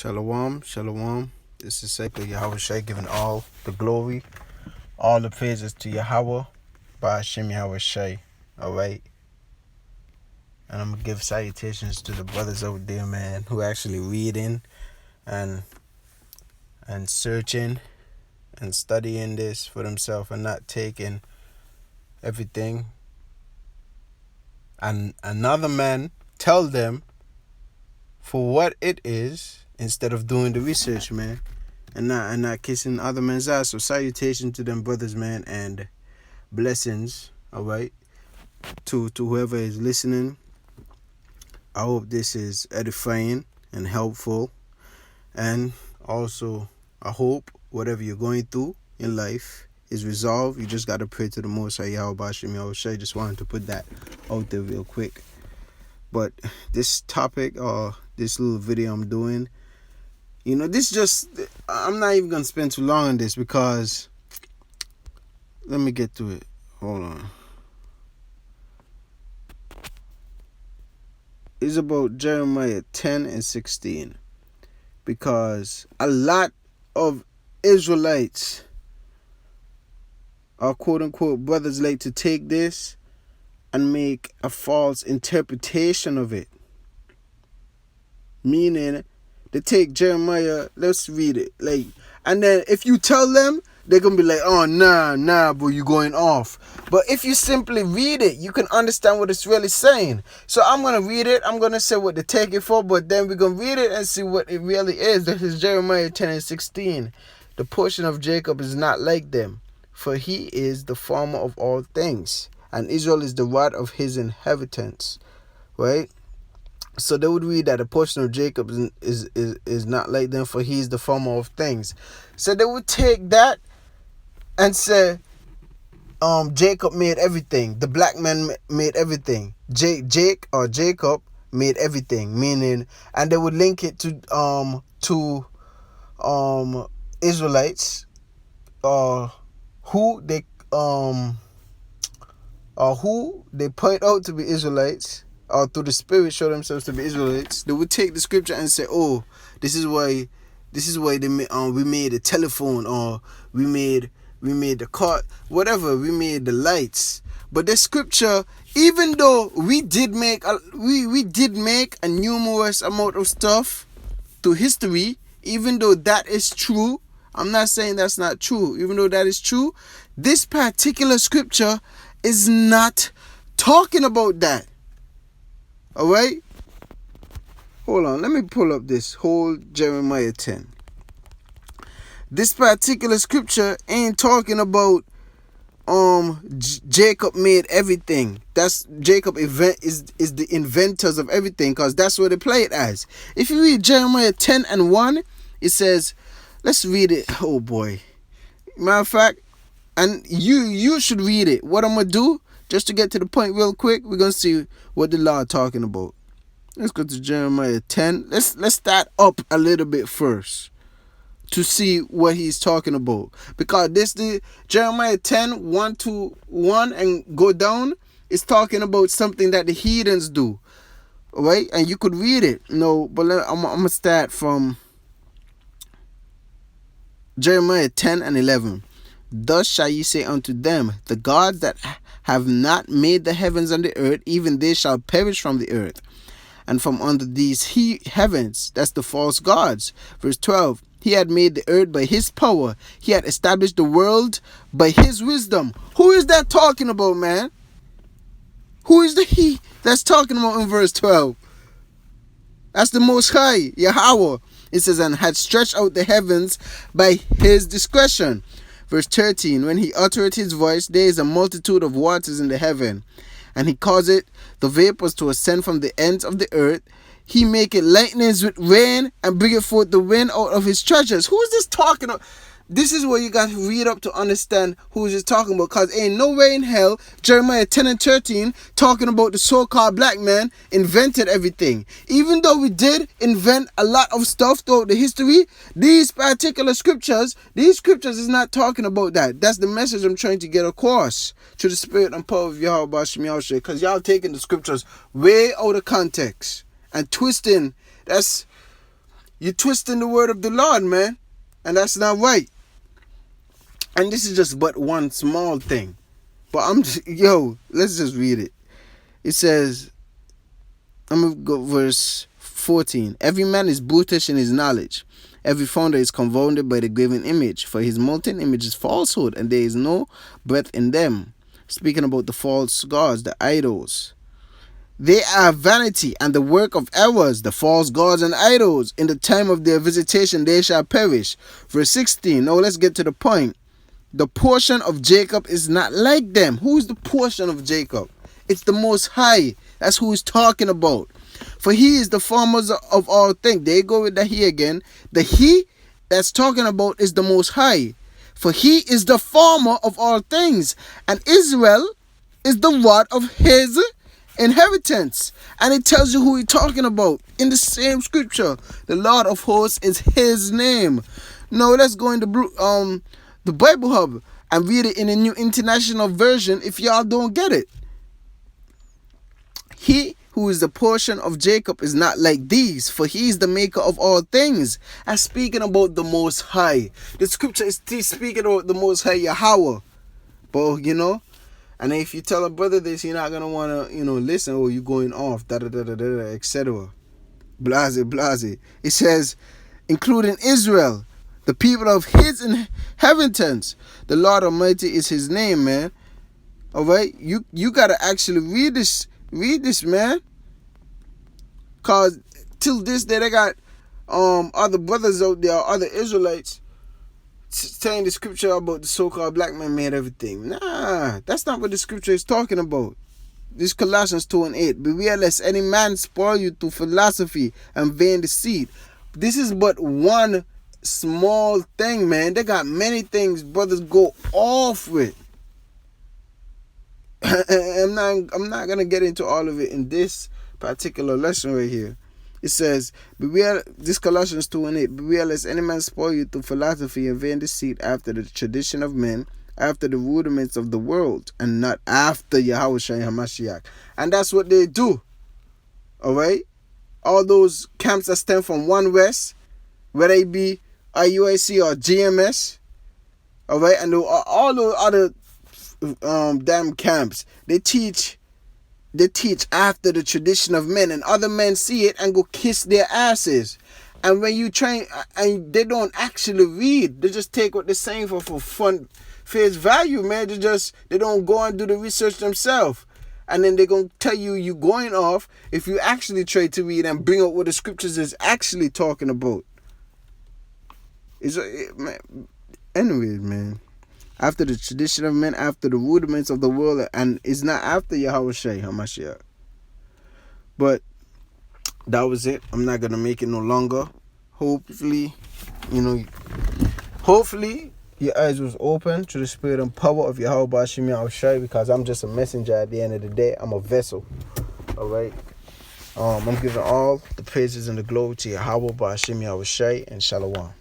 Shalom, shalom. This is Sacred Yahawashi, giving all the glory, all the praises to Yahawashi, BAHASHAM Yahawashi. Alright? And I'm going to give salutations to the brothers over there, man, who actually reading and searching and studying this for themselves and not taking everything. And another man tell them for what it is instead of doing the research, man. And not kissing other men's ass. So salutation to them brothers, man, and blessings, alright, to whoever is listening. I hope this is edifying and helpful. And also, I hope whatever you're going through in life is resolved. You just got to pray to the Most High, Yahawashi. Just wanted to put that out there real quick. But this topic, or this little video I'm doing, I'm not even going to spend too long on this because, let me get to it. Hold on. It's about Jeremiah 10 and 16. Because a lot of Israelites, or quote unquote brothers, like to take this and make a false interpretation of it. Meaning, they take Jeremiah, let's read it, and then if you tell them, they're going to be like, oh, nah, bro, you going off. But if you simply read it, you can understand what it's really saying. So I'm going to read it, I'm going to say what they take it for, but then we're going to read it and see what it really is. This is Jeremiah 10 and 16. The portion of Jacob is not like them, for he is the farmer of all things, and Israel is the rod of his inheritance. Right? So they would read that a portion of Jacob is not like them, for he is the farmer of things. So they would take that and say, Jacob made everything. The black man made everything. Jacob made everything. Meaning, and they would link it to Israelites, who they point out to be Israelites, or through the Spirit show themselves to be Israelites. They would take the scripture and say, oh, this is why we made a telephone, or we made the car, whatever, we made the lights. But the scripture, even though we did make a numerous amount of stuff through history, even though that is true, I'm not saying that's not true. Even though that is true, this particular scripture is not talking about that. Alright? Hold on, let me pull up this whole Jeremiah 10. This particular scripture ain't talking about Jacob made everything. That's Jacob is the inventors of everything, because that's what they play it as. If you read Jeremiah 10 and 1, it says, let's read it. Oh boy. Matter of fact, and you should read it. What I'm gonna do, just to get to the point real quick, we're gonna see what the Lord talking about. Let's go to Jeremiah 10. Let's start up a little bit first to see what he's talking about. Because the Jeremiah 10, 1 to 1 and go down, is talking about something that the heathens do. Alright? And you could read it. No, but I'm going to start from Jeremiah 10 and 11. Thus shall ye say unto them, the gods that have not made the heavens and the earth, even they shall perish from the earth. And from under these heavens, that's the false gods. Verse 12. He had made the earth by his power. He had established the world by his wisdom. Who is that talking about, man? Who is the he that's talking about in verse 12? That's the Most High, Yahawashi. It says, and had stretched out the heavens by his discretion. Verse 13, when he uttereth his voice, there is a multitude of waters in the heaven, and he causeth the vapors to ascend from the ends of the earth. He maketh lightnings with rain, and bringeth forth the wind out of his treasures. Who is this talking about? This is what you got to read up to understand who is this talking about. Because ain't no way in hell Jeremiah 10 and 13 talking about the so-called black man invented everything. Even though we did invent a lot of stuff throughout the history, these particular scriptures is not talking about that. That's the message I'm trying to get across to the spirit and power of Yahawashi. Because y'all taking the scriptures way out of context and twisting. You're twisting the word of the Lord, man. And that's not right. And this is just but one small thing. But let's just read it. It says, I'm going to go verse 14. Every man is brutish in his knowledge. Every founder is confounded by the graven image. For his molten image is falsehood, and there is no breath in them. Speaking about the false gods, the idols. They are vanity and the work of errors, the false gods and idols. In the time of their visitation they shall perish. Verse 16. Now let's get to the point. The portion of Jacob is not like them. Who is the portion of Jacob? It's the Most High. That's who he's talking about. For he is the former of all things. There you go with the he again. The he that's talking about is the Most High. For he is the former of all things. And Israel is the rod of his inheritance. And it tells you who he's talking about in the same scripture. The Lord of hosts is his name. Now let's go into the Bible Hub and read it in a New International Version if y'all don't get it. He who is the portion of Jacob is not like these, for he is the maker of all things. And speaking about the Most High. The scripture is speaking about the Most High Yahawashi. But, and if you tell a brother this, you're not going to want to, listen, or you're going off, etc. Blase, blase. It says, including Israel, the people of his inheritance. The Lord Almighty is his name, man. All right? You got to actually read this, man. Because till this day, they got other brothers out there, other Israelites, saying the scripture about the so-called black man made everything. Nah, that's not what the scripture is talking about. This Colossians 2:8. Beware lest any man spoil you through philosophy and vain deceit. This is but one small thing, man. They got many things brothers go off with. I'm not gonna get into all of it in this particular lesson right here. It says, beware, this Colossians 2:8, beware lest any man spoil you through philosophy and vain deceit after the tradition of men, after the rudiments of the world, and not after Yahawashi and Hamashiach. And that's what they do. Alright? All those camps that stem from One West, whether it be IUIC or GMS, alright, and all those other damn camps, they teach after the tradition of men, and other men see it and go kiss their asses. And when you train, and they don't actually read, they just take what they're saying for fun, face value, man. They don't go and do the research themselves. And then they're going to tell you going off if you actually try to read and bring out what the scriptures is actually talking about. Anyways, man. After the tradition of men, after the rudiments of the world, and it's not after Yahawashi Hamashiach. But that was it. I'm not gonna make it no longer. Hopefully your eyes was open to the spirit and power of Yahawashi, because I'm just a messenger at the end of the day. I'm a vessel. Alright. I'm giving all the praises and the glory to Yahawashi and Shalom.